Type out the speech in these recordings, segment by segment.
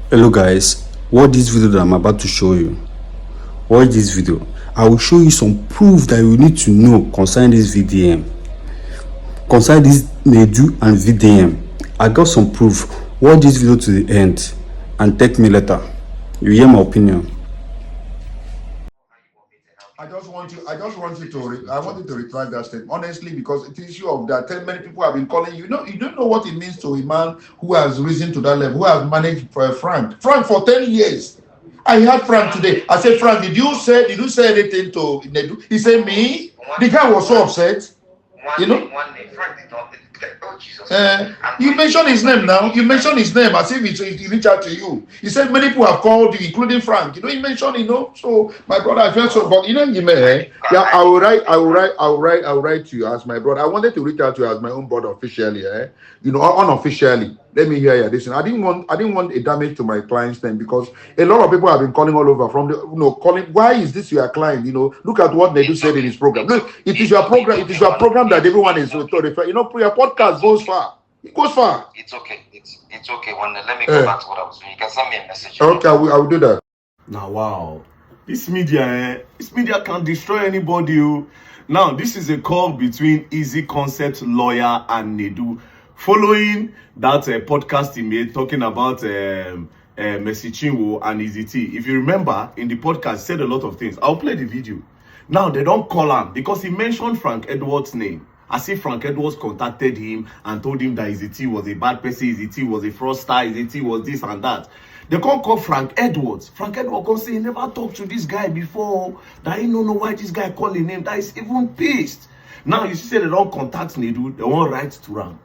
Hello guys, watch this video that I'm about to show you. Watch this video. I will show you some proof that you need to know concerning this VDM. Concerning this Nedu and VDM. I got some proof. Watch this video to the end and take me later. You hear my opinion. I want you to retract that statement honestly, because it's issue of that. Many people have been calling you. You don't know what it means to a man who has risen to that level, who has managed Frank for 10 years. I heard Frank today. I said, Frank, did you say anything to Nedu? He said, me. The guy was so upset. One day, Frank did not. Oh, Jesus. You mentioned his name now. You mentioned his name as if he reached out to you. He said many people have called you, including Frank. He mentioned, So my brother, I felt so. But yeah, I will write to you as my brother. I wanted to reach out to you as my own brother officially, unofficially. Let me hear you. Listen, I didn't want a damage to my client's name, because a lot of people have been calling all over from calling. Why is this your client? Look at what Nedu said in his program. Look, it is your program. It is your program that everyone is referring. Your podcast goes far. It goes far. It's okay. It's okay. Let me go back to what I was doing. You can send me a message. Okay, I will do that. Now, wow. This media can destroy anybody. Now, this is a call between Easy Concept lawyer and Nedu, following that podcast he made talking about Mercy Chinwo and Easy T. If you remember, in the podcast, he said a lot of things. I'll play the video. Now, they don't call him because he mentioned Frank Edwards' name. As if Frank Edwards contacted him and told him that Easy T was a bad person, Easy T was a fraudster, Easy T was this and that. They can't call Frank Edwards. Frank Edwards can say he never talked to this guy before. That he don't know why this guy calling him. That is even pissed. Now you see, they don't contact Nedu. They won't write to him.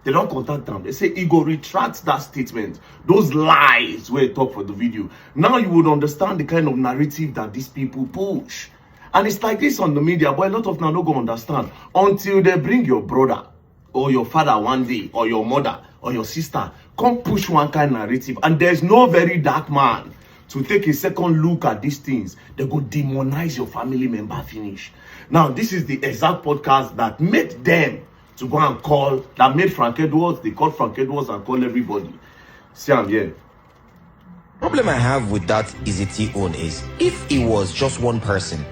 They don't contact them. They say he go retract that statement. Those lies where he talk for the video. Now you would understand the kind of narrative that these people push. And it's like this on the media, but a lot of them don't go understand until they bring your brother or your father one day, or your mother or your sister, come push one kind of narrative. And there's no very dark man to take a second look at these things. They go demonize your family member finish. Now, this is the exact podcast that made them to go and call, that made Frank Edwards. They called Frank Edwards and called everybody. See, I'm here. Problem I have with that Easy T own is, if it was just one person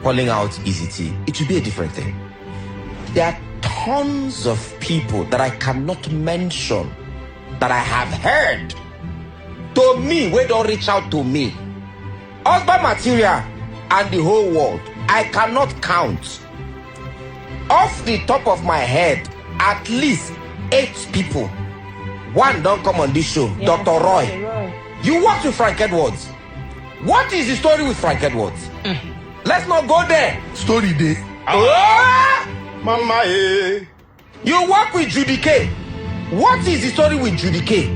calling out Easy T, it would be a different thing. There are tons of people that I cannot mention that I have heard to me, where don't reach out to me. Husband material and the whole world, I cannot count. Off the top of my head, at least 8 people. One don't come on this show, yeah, Dr. Roy. You worked with Frank Edwards. What is the story with Frank Edwards? Let's not go there. Story day. Mama, You work with Judy K. What is the story with Judy K?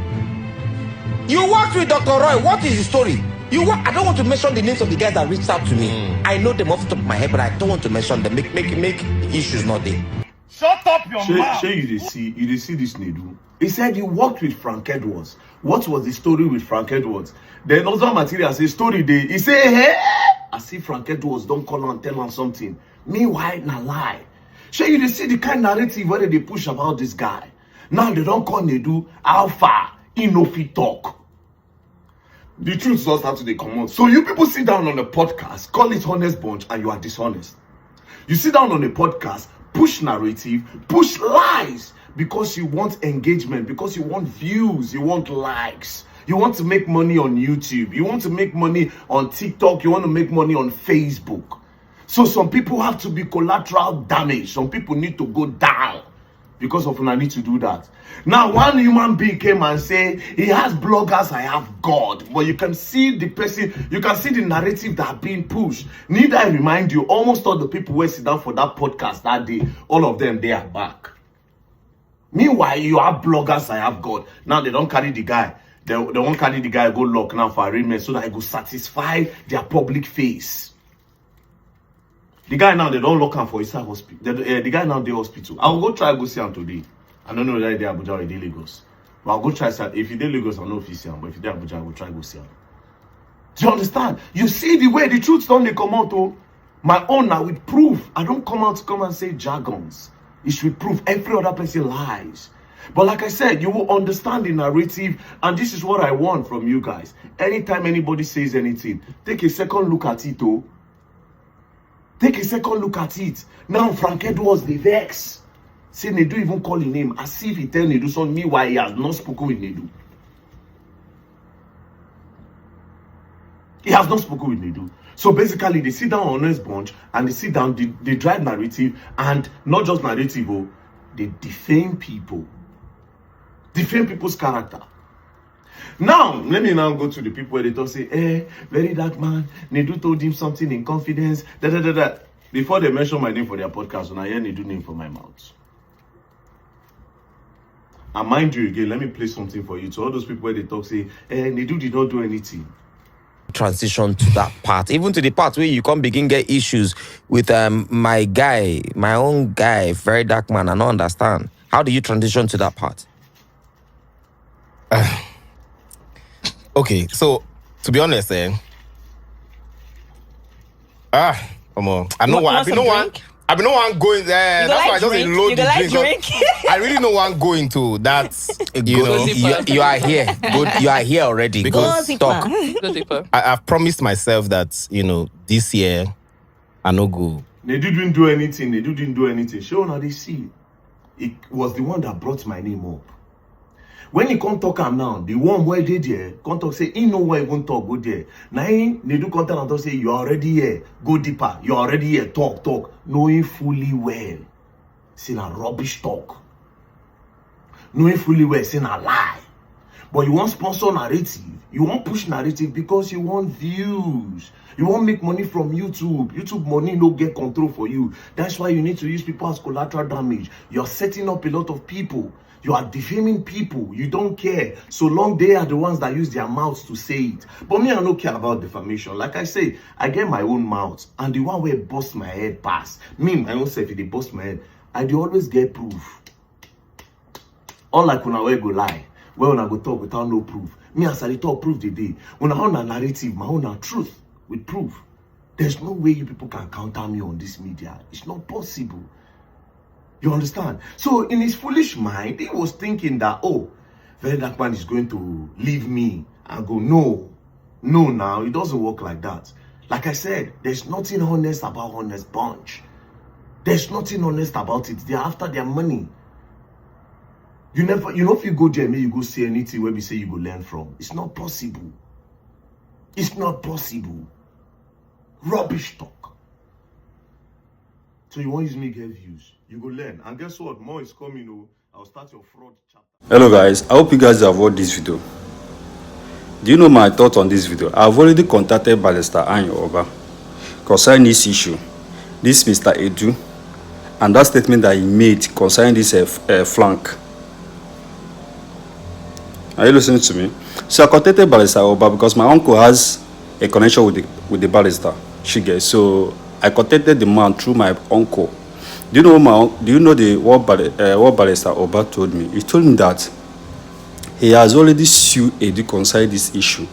You worked with Dr. Roy. What is the story? I don't want to mention the names of the guys that reached out to me. I know them off the top of my head, but I don't want to mention them. Make issues not there. Shut up your mouth. You see this Nedu. He said he worked with Frank Edwards. What was the story with Frank Edwards? Then other material say story day. He say, hey, I see Frank Edwards don't call and tell him something. Meanwhile, na lie. You see the kind of narrative where they push about this guy. Now they don't call Nedu alpha. He no fit talk. The truth just start to come out. So you people sit down on a podcast, call it honest bunch, and you are dishonest. You sit down on a podcast, push narrative, push lies, because you want engagement, because you want views, you want likes. You want to make money on YouTube. You want to make money on TikTok. You want to make money on Facebook. So some people have to be collateral damage. Some people need to go down because of when I need to do that. Now, one human being came and said, he has bloggers, I have God. But you can see the person, you can see the narrative that are being pushed. Need I remind you, almost all the people who sit down for that podcast that day, all of them, they are back. Meanwhile, you have bloggers, I have God. Now they don't carry the guy. They won't carry the guy, go lock now for arraignment so that I go satisfy their public face. The guy now, they don't lock him for his hospital. The guy now, they hospital. I'll go try go see him today. I don't know whether they're Abuja or they're Lagos. But I'll go try. If you're Lagos, I'll know if you see him. But if you're Abuja, I will try go see him. Do you understand? You see the way the truth don't come out. Oh, my own now with proof. I don't come out to come and say jargons. It should prove every other person lies. But like I said, you will understand the narrative, and this is what I want from you guys. Anytime anybody says anything, take a second look at it, oh. Take a second look at it. Now Frank Edwards, the vex. Say Nedu even call his name as if he tell Nedu something. Meanwhile, he has not spoken with Nedu. He has not spoken with Nedu. So basically, they sit down on Honest Bunch and they sit down, they drive narrative, and not just narrative, oh, they defame people. Defame people's character. Now, let me now go to the people where they talk, say, very dark man, Nedu told him something in confidence, Before they mention my name for their podcast, when I hear Nedu name from my mouth. And mind you again, let me play something for you. To all those people where they talk, say, Nedu did not do anything. Transition to that part, even to the part where you can't begin get issues with my guy, my own guy, very dark man. I don't understand. How do you transition to that part? Okay, so to be honest, come on. I know why. I've been no one going there. That's why I just load the drink. I really know one going to that. You are here. Good, you are here already. Because talk. I've promised myself that this year I no go. Nedu didn't do anything. Nedu didn't do anything. Show now they see. It was the one that brought my name up. When you come talk am now, the one where they there, come talk say, he know where you won't talk, go there. Now Nedu come tell and talk say, you're already here, go deeper, you're already here, talk. Knowing fully well, say a rubbish talk. Knowing fully well, say a lie. But you want sponsor narrative, you want push narrative because you want views. You want make money from YouTube. YouTube money no get control for you. That's why you need to use people as collateral damage. You're setting up a lot of people. You are defaming people. You don't care. So long they are the ones that use their mouths to say it. But me, I don't care about defamation. Like I say, I get my own mouth. And the one where bust my head pass. Me, my own self, if they bust my head, I do always get proof. Unlike when I go lie. When I go talk without no proof. Me, as I talk proof the day. When I own a narrative, my own truth with proof. There's no way you people can counter me on this media. It's not possible. You understand? So in his foolish mind, he was thinking that, oh, very dark man is going to leave me and go, no, now, it doesn't work like that. Like I said, there's nothing honest about Honest Bunch. There's nothing honest about it. They're after their money. You know, if you go there, maybe you go see anything where we say you go learn from. It's not possible. It's not possible. Rubbish talk. So you want use me get views. You go learn. And guess what? More is coming. Oh, I'll start your fraud chapter. Hello guys, I hope you guys have watched this video. Do you know my thoughts on this video? I've already contacted Barrister Anyo Oba concerning this issue. This Mr. Edu and that statement that he made concerning this flank. Are you listening to me? So I contacted Barrister Oba because my uncle has a connection with the barrister. So I contacted the man through my uncle. Do you know what Barrister Oba told me? He told me that he has already sued Edu concerning this issue.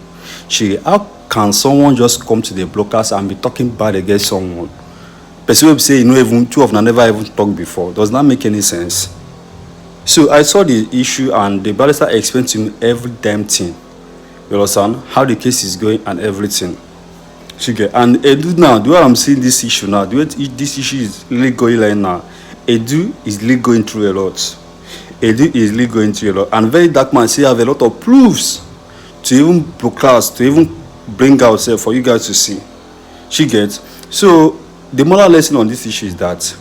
How can someone just come to the blockers and be talking bad against someone? Person will say, two of them never even talked before. Does not make any sense. So I saw the issue and the barrister explained to me every damn thing. You understand? How the case is going and everything. And Edu now, the way I'm seeing this issue now, the way this issue is really going like now, Edu is really going through a lot. And very dark man still have a lot of proofs to even broadcast, to even bring out for you guys to see. So the moral lesson on this issue is that